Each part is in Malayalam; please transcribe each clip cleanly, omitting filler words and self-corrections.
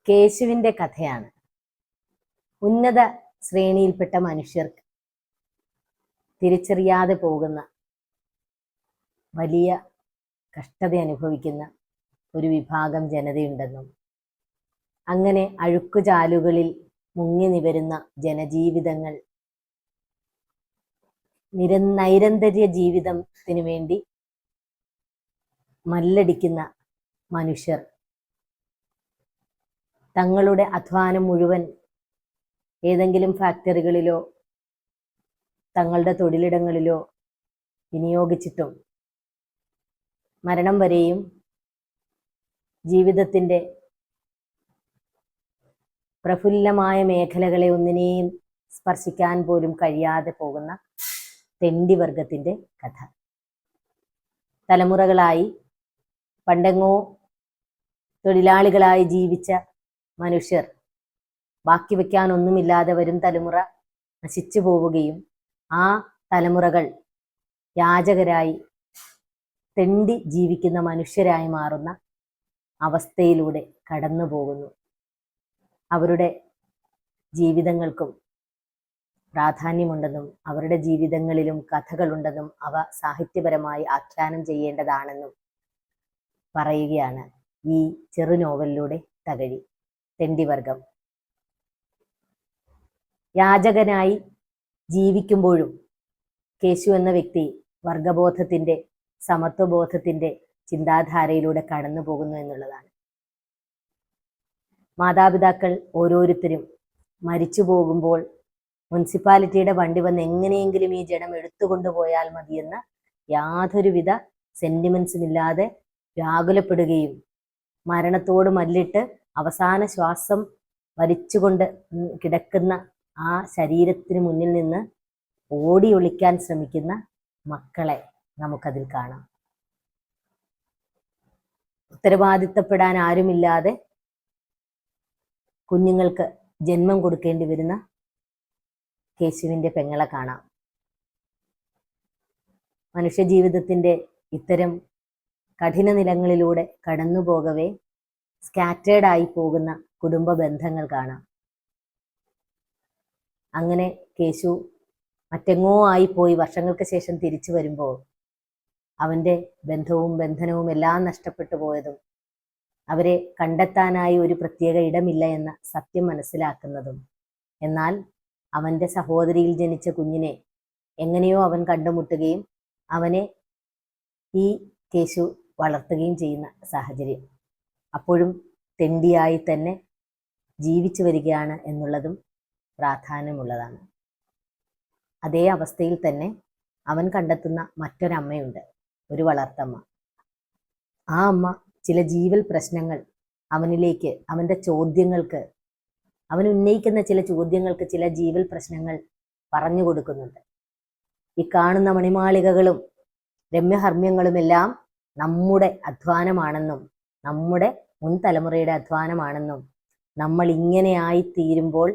കേശുവിൻ്റെ കഥയാണ്. ഉന്നത ശ്രേണിയിൽപ്പെട്ട മനുഷ്യർക്ക് തിരിച്ചറിയാതെ പോകുന്ന വലിയ കഷ്ടത അനുഭവിക്കുന്ന ഒരു വിഭാഗം ജനതയുണ്ടെന്നും അങ്ങനെ അഴുക്കുചാലുകളിൽ മുങ്ങി നിവരുന്ന ജനജീവിതങ്ങൾ നൈരന്തര്യ ജീവിതത്തിന് വേണ്ടി മല്ലടിക്കുന്ന മനുഷ്യർ തങ്ങളുടെ അധ്വാനം മുഴുവൻ ഏതെങ്കിലും ഫാക്ടറികളിലോ തങ്ങളുടെ തൊഴിലിടങ്ങളിലോ വിനിയോഗിച്ചിട്ടും മരണം വരെയും ജീവിതത്തിൻ്റെ പ്രഫുല്ലമായ മേഖലകളെ ഒന്നിനെയും സ്പർശിക്കാൻ പോലും കഴിയാതെ പോകുന്ന തെണ്ടി വർഗത്തിൻ്റെ കഥ. തലമുറകളായി പണ്ടെങ്ങോ തൊഴിലാളികളായി ജീവിച്ച മനുഷ്യർ ബാക്കി വയ്ക്കാൻ ഒന്നുമില്ലാതെ വരും തലമുറ നശിച്ചു പോവുകയും ആ തലമുറകൾ യാചകരായി തെണ്ടി ജീവിക്കുന്ന മനുഷ്യരായി മാറുന്ന അവസ്ഥയിലൂടെ കടന്നു പോകുന്നു. അവരുടെ ജീവിതങ്ങൾക്കും പ്രാധാന്യമുണ്ടെന്നും അവരുടെ ജീവിതങ്ങളിലും കഥകളുണ്ടെന്നും അവ സാഹിത്യപരമായി ആഖ്യാനം ചെയ്യേണ്ടതാണെന്നും പറയുകയാണ് ഈ ചെറു നോവലിലൂടെ തകഴി. തെണ്ടിവർഗം യാചകനായി ജീവിക്കുമ്പോഴും കേശു എന്ന വ്യക്തി വർഗബോധത്തിൻ്റെ സമത്വബോധത്തിൻ്റെ ചിന്താധാരയിലൂടെ കടന്നു പോകുന്നു എന്നുള്ളതാണ്. മാതാപിതാക്കൾ ഓരോരുത്തരും മരിച്ചു പോകുമ്പോൾ മുനിസിപ്പാലിറ്റിയുടെ വണ്ടി വന്ന് എങ്ങനെയെങ്കിലും ഈ ജഡം എടുത്തുകൊണ്ടുപോയാൽ മതിയെന്ന യാതൊരുവിധ സെന്റിമെന്റ്സുമില്ലാതെ വ്യാകുലപ്പെടുകയും മരണത്തോട് മല്ലിട്ട് അവസാന ശ്വാസം വലിച്ചുകൊണ്ട് കിടക്കുന്ന ആ ശരീരത്തിന് മുന്നിൽ നിന്ന് ഓടി ഒളിക്കാൻ ശ്രമിക്കുന്ന മക്കളെ നമുക്കതിൽ കാണാം. ഉത്തരവാദിത്തപ്പെടാൻ ആരുമില്ലാതെ കുഞ്ഞുങ്ങൾക്ക് ജന്മം കൊടുക്കേണ്ടി വരുന്ന കേശുവിൻ്റെ പെങ്ങളെ കാണാം. മനുഷ്യജീവിതത്തിൻ്റെ ഇത്തരം കഠിന നിലങ്ങളിലൂടെ കടന്നു പോകവേ സ്കാറ്റേർഡായി പോകുന്ന കുടുംബ ബന്ധങ്ങൾ കാണാം. അങ്ങനെ കേശു മറ്റെങ്ങോ ആയിപ്പോയി വർഷങ്ങൾക്ക് ശേഷം തിരിച്ചു വരുമ്പോൾ അവൻ്റെ ബന്ധവും ബന്ധനവും എല്ലാം നഷ്ടപ്പെട്ടു പോയതും അവരെ കണ്ടെത്താനായി ഒരു പ്രത്യേക ഇടമില്ല എന്ന സത്യം മനസ്സിലാക്കുന്നതും, എന്നാൽ അവൻ്റെ സഹോദരിയിൽ ജനിച്ച കുഞ്ഞിനെ എങ്ങനെയോ അവൻ കണ്ടുമുട്ടുകയും അവനെ ഈ കേശു വളർത്തുകയും ചെയ്യുന്ന സാഹചര്യം, അപ്പോഴും തെണ്ടിയായി തന്നെ ജീവിച്ചു വരികയാണ് എന്നുള്ളതും പ്രാധാന്യമുള്ളതാണ്. അതേ അവസ്ഥയിൽ തന്നെ അവൻ കണ്ടെത്തുന്ന മറ്റൊരമ്മയുണ്ട്, ഒരു വളർത്തമ്മ. ആ അമ്മ ചില ജീവൽ പ്രശ്നങ്ങൾ അവനിലേക്ക്, അവൻ്റെ ചോദ്യങ്ങൾക്ക്, അവൻ ഉന്നയിക്കുന്ന ചില ചോദ്യങ്ങൾക്ക് ചില ജീവൽ പ്രശ്നങ്ങൾ പറഞ്ഞു കൊടുക്കുന്നുണ്ട്. ഈ കാണുന്ന മണിമാളികകളും രമ്യഹർമ്മ്യങ്ങളുമെല്ലാം നമ്മുടെ അധ്വാനമാണെന്നും നമ്മുടെ മുൻ തലമുറയുടെ അധ്വാനമാണെന്നും നമ്മൾ ഇങ്ങനെയായി തീരുമ്പോൾ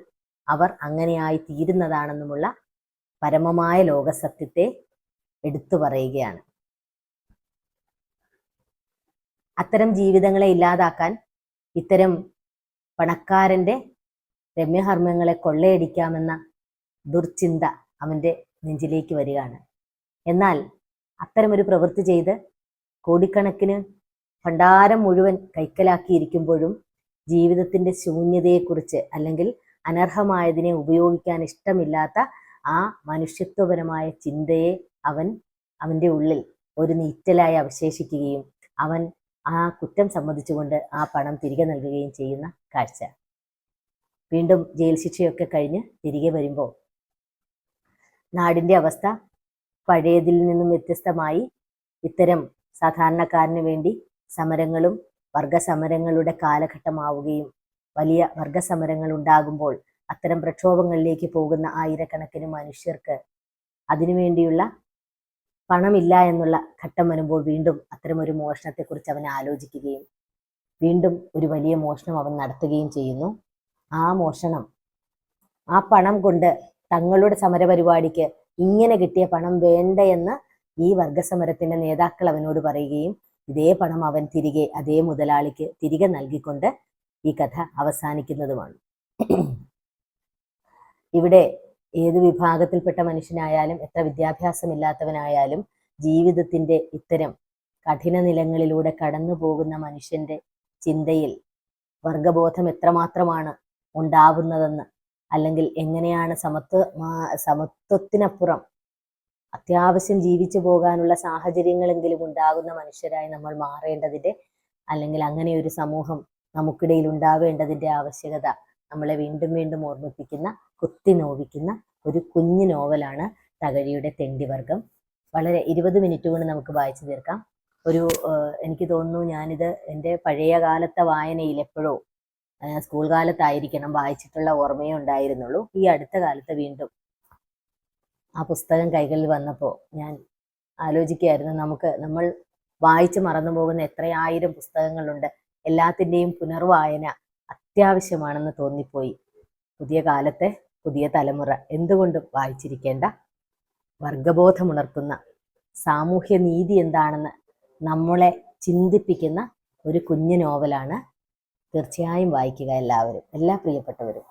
അവർ അങ്ങനെയായി തീരുന്നതാണെന്നുമുള്ള പരമമായ ലോകസത്യത്തെ എടുത്തു പറയുകയാണ്. അത്തരം ജീവിതങ്ങളെ ഇല്ലാതാക്കാൻ ഇത്തരം പണക്കാരൻ്റെ രമ്യഹർമ്മ്യങ്ങളെ കൊള്ളയടിക്കാമെന്ന ദുർചിന്ത അവൻ്റെ നെഞ്ചിലേക്ക് വരികയാണ്. എന്നാൽ അത്തരമൊരു പ്രവൃത്തി ചെയ്ത് കോടിക്കണക്കിന് ഭണ്ഡാരം മുഴുവൻ കൈക്കലാക്കിയിരിക്കുമ്പോഴും ജീവിതത്തിൻ്റെ ശൂന്യതയെക്കുറിച്ച് അല്ലെങ്കിൽ അനർഹമായതിനെ ഉപയോഗിക്കാൻ ഇഷ്ടമില്ലാത്ത ആ മനുഷ്യത്വപരമായ ചിന്തയെ അവൻ്റെ ഉള്ളിൽ ഒരു നീറ്റലായി അവശേഷിക്കുകയും അവൻ ആ കുറ്റം സമ്മതിച്ചുകൊണ്ട് ആ പണം തിരികെ നൽകുകയും ചെയ്യുന്ന കാഴ്ച. വീണ്ടും ജയിൽ ശിക്ഷയൊക്കെ കഴിഞ്ഞ് തിരികെ വരുമ്പോൾ നാടിൻ്റെ അവസ്ഥ പഴയതിൽ നിന്നും വ്യത്യസ്തമായി ഇത്തരം സാധാരണക്കാരന് വേണ്ടി സമരങ്ങളും വർഗസമരങ്ങളുടെ കാലഘട്ടമാവുകയും വലിയ വർഗസമരങ്ങൾ ഉണ്ടാകുമ്പോൾ അത്തരം പ്രക്ഷോഭങ്ങളിലേക്ക് പോകുന്ന ആയിരക്കണക്കിന് മനുഷ്യർക്ക് അതിനുവേണ്ടിയുള്ള പണമില്ല എന്നുള്ള ഘട്ടം വരുമ്പോൾ വീണ്ടും അത്തരമൊരു മോഷണത്തെക്കുറിച്ച് അവൻ ആലോചിക്കുകയും വീണ്ടും ഒരു വലിയ മോഷണം അവൻ നടത്തുകയും ചെയ്യുന്നു. ആ മോഷണം, ആ പണം കൊണ്ട് തങ്ങളുടെ സമരപരിപാടിക്ക് ഇങ്ങനെ കിട്ടിയ പണം വേണ്ടയെന്ന് ഈ വർഗസമരത്തിൻ്റെ നേതാക്കൾ അവനോട് പറയുകയും ഇതേ പണം അവൻ തിരികെ അതേ മുതലാളിക്ക് തിരികെ നൽകിക്കൊണ്ട് ഈ കഥ അവസാനിക്കുന്നതുമാണ്. ഇവിടെ ഏത് വിഭാഗത്തിൽപ്പെട്ട മനുഷ്യനായാലും എത്ര വിദ്യാഭ്യാസമില്ലാത്തവനായാലും ജീവിതത്തിൻ്റെ ഇത്തരം കഠിന നിലങ്ങളിലൂടെ കടന്നു പോകുന്ന മനുഷ്യന്റെ ചിന്തയിൽ വർഗബോധം എത്രമാത്രമാണ് ഉണ്ടാവുന്നതെന്ന്, അല്ലെങ്കിൽ എങ്ങനെയാണ് സമത്വത്തിനപ്പുറം അത്യാവശ്യം ജീവിച്ചു പോകാനുള്ള സാഹചര്യങ്ങളെങ്കിലും ഉണ്ടാകുന്ന മനുഷ്യരായി നമ്മൾ മാറേണ്ടതിൻ്റെ, അല്ലെങ്കിൽ അങ്ങനെ ഒരു സമൂഹം നമുക്കിടയിൽ ഉണ്ടാവേണ്ടതിൻ്റെ ആവശ്യകത നമ്മളെ വീണ്ടും വീണ്ടും ഓർമ്മിപ്പിക്കുന്ന, കുത്തി നോവിക്കുന്ന ഒരു കുഞ്ഞു നോവലാണ് തകഴിയുടെ തെണ്ടിവർഗം. വളരെ 20 മിനിറ്റ് കൊണ്ട് നമുക്ക് വായിച്ചു തീർക്കാം. എനിക്ക് തോന്നുന്നു ഞാനിത് എൻ്റെ പഴയ കാലത്തെ വായനയിൽ എപ്പോഴോ സ്കൂൾ കാലത്തായിരിക്കണം വായിച്ചിട്ടുള്ള ഓർമ്മയേ ഉണ്ടായിരുന്നുള്ളൂ. ഈ അടുത്ത കാലത്ത് വീണ്ടും ആ പുസ്തകം കൈകളിൽ വന്നപ്പോൾ ഞാൻ ആലോചിക്കുകയായിരുന്നു, നമ്മൾ വായിച്ച് മറന്നു പോകുന്ന എത്രയായിരം പുസ്തകങ്ങളുണ്ട്, എല്ലാത്തിൻ്റെയും പുനർവായന അത്യാവശ്യമാണെന്ന് തോന്നിപ്പോയി. പുതിയ കാലത്തെ പുതിയ തലമുറ എന്തുകൊണ്ടും വായിച്ചിരിക്കേണ്ട, വർഗബോധമുണർത്തുന്ന, സാമൂഹ്യ നീതി എന്താണെന്ന് നമ്മളെ ചിന്തിപ്പിക്കുന്ന ഒരു കുഞ്ഞു നോവലാണ്. തീർച്ചയായും വായിക്കുക എല്ലാവരും, എല്ലാ പ്രിയപ്പെട്ടവരും.